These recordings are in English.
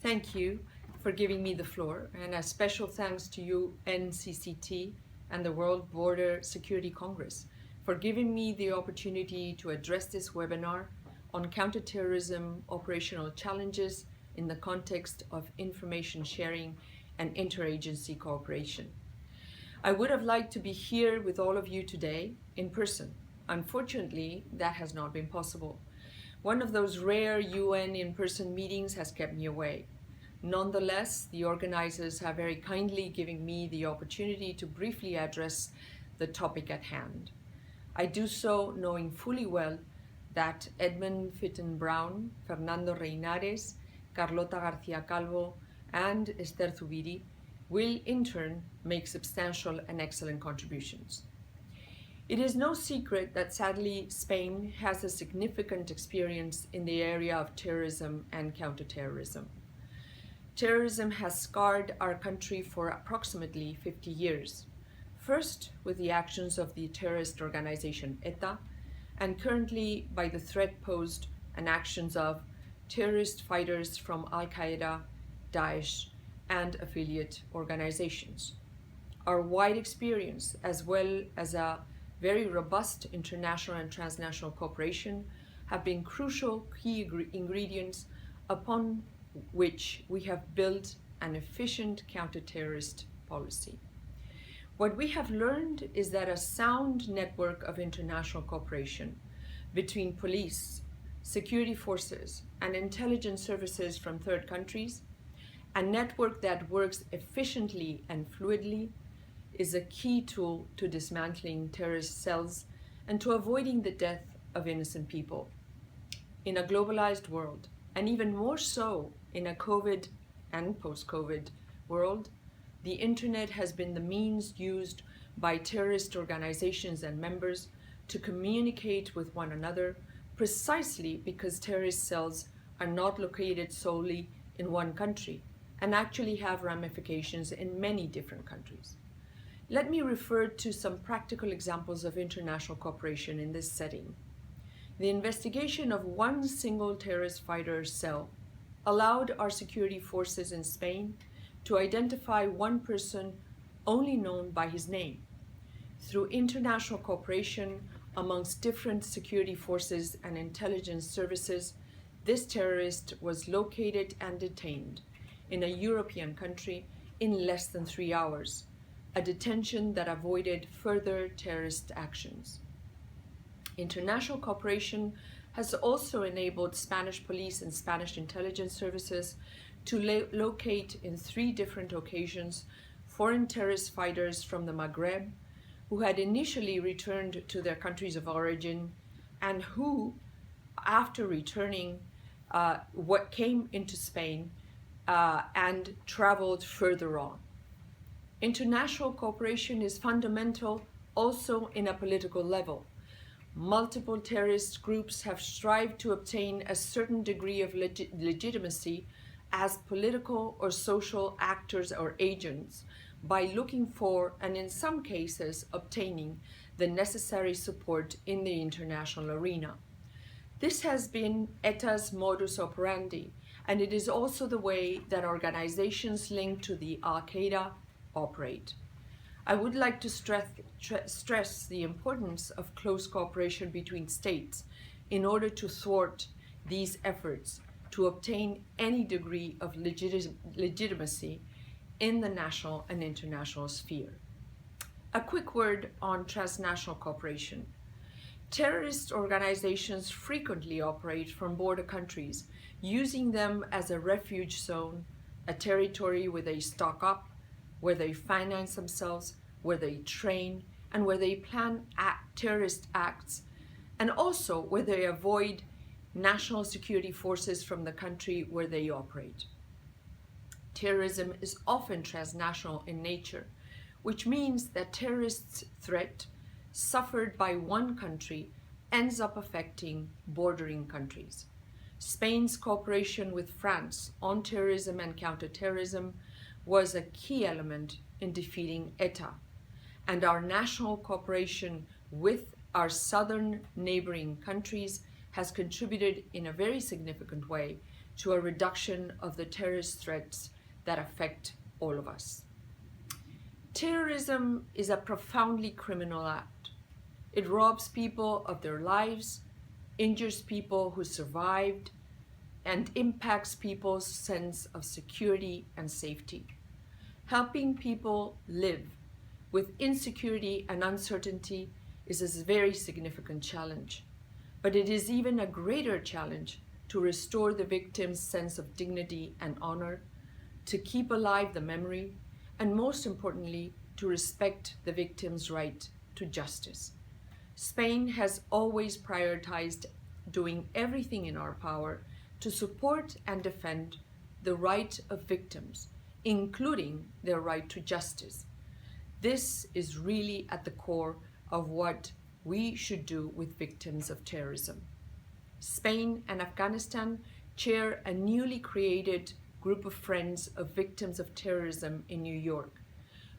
Thank you for giving me the floor, and a special thanks to UNCCT and the World Border Security Congress for giving me the opportunity to address this webinar on counterterrorism operational challenges in the context of information sharing and interagency cooperation. I would have liked to be here with all of you today in person. Unfortunately, that has not been possible. One of those rare UN in-person meetings has kept me away. Nonetheless, the organizers have very kindly given me the opportunity to briefly address the topic at hand. I do so knowing fully well that Edmund Fitton Brown, Fernando Reinares, Carlota García Calvo, and Esther Zubiri will in turn make substantial and excellent contributions. It is no secret that sadly Spain has a significant experience in the area of terrorism and counterterrorism. Terrorism has scarred our country for approximately 50 years. First with the actions of the terrorist organization ETA, and currently by the threat posed and actions of terrorist fighters from Al-Qaeda, Daesh, and affiliate organizations. Our wide experience, as well as a very robust international and transnational cooperation, have been crucial key ingredients upon which we have built an efficient counter-terrorist policy. What we have learned is that a sound network of international cooperation between police, security forces, and intelligence services from third countries, a network that works efficiently and fluidly, is a key tool to dismantling terrorist cells and to avoiding the death of innocent people. In a globalized world, and even more so in a COVID and post-COVID world, the internet has been the means used by terrorist organizations and members to communicate with one another, precisely because terrorist cells are not located solely in one country and actually have ramifications in many different countries. Let me refer to some practical examples of international cooperation in this setting. The investigation of one single terrorist fighter cell allowed our security forces in Spain to identify one person only known by his name. Through international cooperation amongst different security forces and intelligence services, this terrorist was located and detained in a European country in less than 3 hours, a detention that avoided further terrorist actions. International cooperation has also enabled Spanish police and Spanish intelligence services to locate in 3 different occasions foreign terrorist fighters from the Maghreb who had initially returned to their countries of origin and who, after returning, came into Spain and traveled further on. International cooperation is fundamental also in a political level. Multiple terrorist groups have strived to obtain a certain degree of legitimacy as political or social actors or agents by looking for, and in some cases obtaining, the necessary support in the international arena. This has been ETA's modus operandi, and it is also the way that organizations linked to the Al-Qaeda operate. I would like to stress the importance of close cooperation between states in order to thwart these efforts to obtain any degree of legitimacy in the national and international sphere. A quick word on transnational cooperation. Terrorist organizations frequently operate from border countries, using them as a refuge zone, a territory where they stock up, where they finance themselves, where they train, and where they plan terrorist acts, and also where they avoid national security forces from the country where they operate. Terrorism is often transnational in nature, which means that terrorist threat suffered by one country ends up affecting bordering countries. Spain's cooperation with France on terrorism and counterterrorism was a key element in defeating ETA, and our national cooperation with our southern neighboring countries has contributed in a very significant way to a reduction of the terrorist threats that affect all of us. Terrorism is a profoundly criminal act. It robs people of their lives, injures people who survived, and impacts people's sense of security and safety. Helping people live with insecurity and uncertainty is a very significant challenge, but it is even a greater challenge to restore the victim's sense of dignity and honor, to keep alive the memory, and most importantly, to respect the victim's right to justice. Spain has always prioritized doing everything in our power to support and defend the right of victims, including their right to justice. This is really at the core of what we should do with victims of terrorism. Spain and Afghanistan chair a newly created group of friends of victims of terrorism in New York.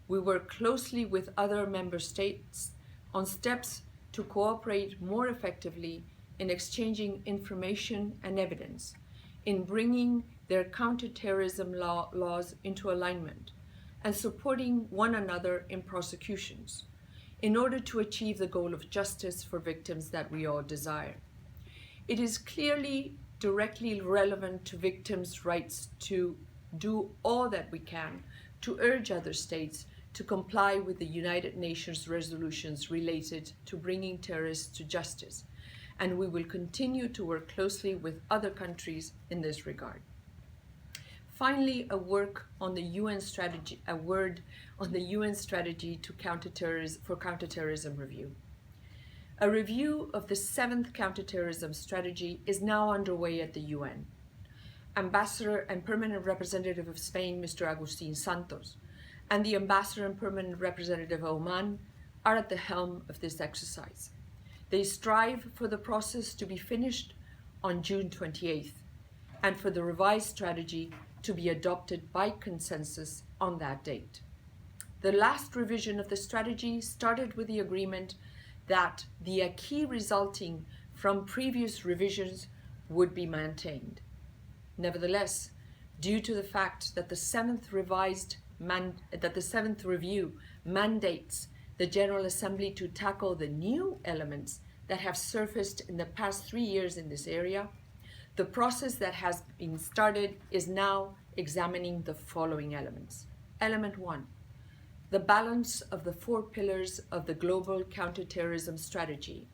We work closely with other member states on steps to cooperate more effectively in exchanging information and evidence, in bringing their counter-terrorism laws into alignment, and supporting one another in prosecutions, in order to achieve the goal of justice for victims that we all desire. It is clearly directly relevant to victims' rights to do all that we can to urge other states to comply with the United Nations resolutions related to bringing terrorists to justice, and we will continue to work closely with other countries in this regard. Finally, a word on the UN strategy to counterterrorism review. A review of the 7th counterterrorism strategy is now underway at the UN. Ambassador and Permanent Representative of Spain, Mr. Agustín Santos, and the Ambassador and Permanent Representative of Oman are at the helm of this exercise. They strive for the process to be finished on June 28th, and for the revised strategy to be adopted by consensus on that date. The last revision of the strategy started with the agreement that the acquis resulting from previous revisions would be maintained. Nevertheless, due to the fact that the 7th review mandates the General Assembly to tackle the new elements that have surfaced in the past 3 years in this area, the process that has been started is now examining the following elements. Element 1, the balance of the 4 pillars of the global counterterrorism strategy,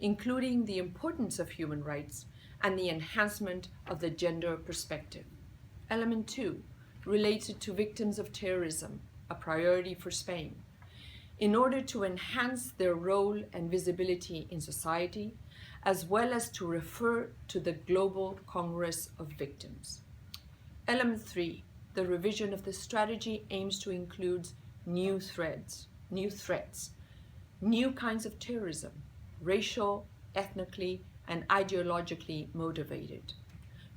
including the importance of human rights and the enhancement of the gender perspective. Element 2, related to victims of terrorism, a priority for Spain, in order to enhance their role and visibility in society, as well as to refer to the Global Congress of Victims. Element 3, the revision of the strategy aims to include new threats, new kinds of terrorism, racial, ethnically, and ideologically motivated,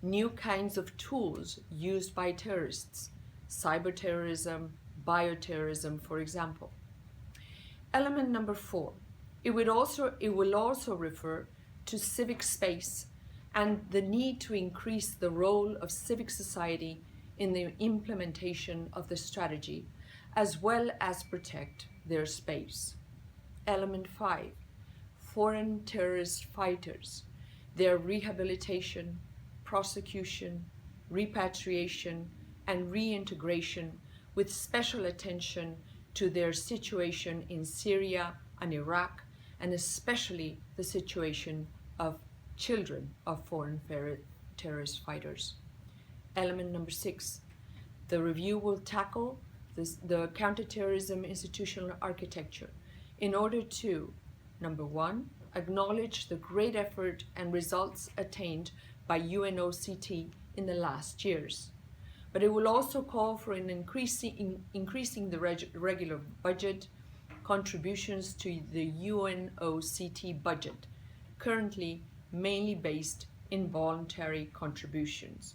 new kinds of tools used by terrorists, cyberterrorism, bioterrorism, for example. Element number 4, it will also refer to civic space and the need to increase the role of civic society in the implementation of the strategy, as well as protect their space. Element 5, foreign terrorist fighters, their rehabilitation, prosecution, repatriation, and reintegration, with special attention to their situation in Syria and Iraq, and especially the situation of children of foreign terrorist fighters. Element number 6, the review will tackle the counterterrorism institutional architecture in order to, number 1, acknowledge the great effort and results attained by UNOCT in the last years. But it will also call for an increasing the regular budget contributions to the UNOCT budget, currently mainly based in voluntary contributions.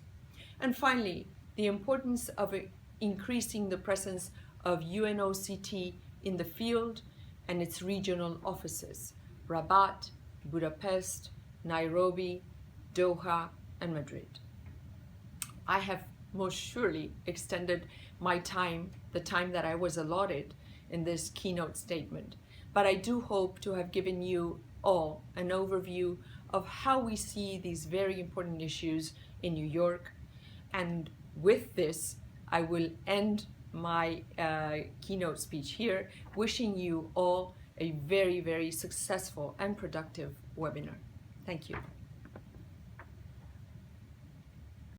And finally, the importance of increasing the presence of UNOCT in the field and its regional offices, Rabat, Budapest, Nairobi, Doha, and Madrid. I have most surely extended my time, the time that I was allotted in this keynote statement. But I do hope to have given you all an overview of how we see these very important issues in New York. And with this, I will end my keynote speech here, wishing you all a very, very successful and productive webinar. Thank you.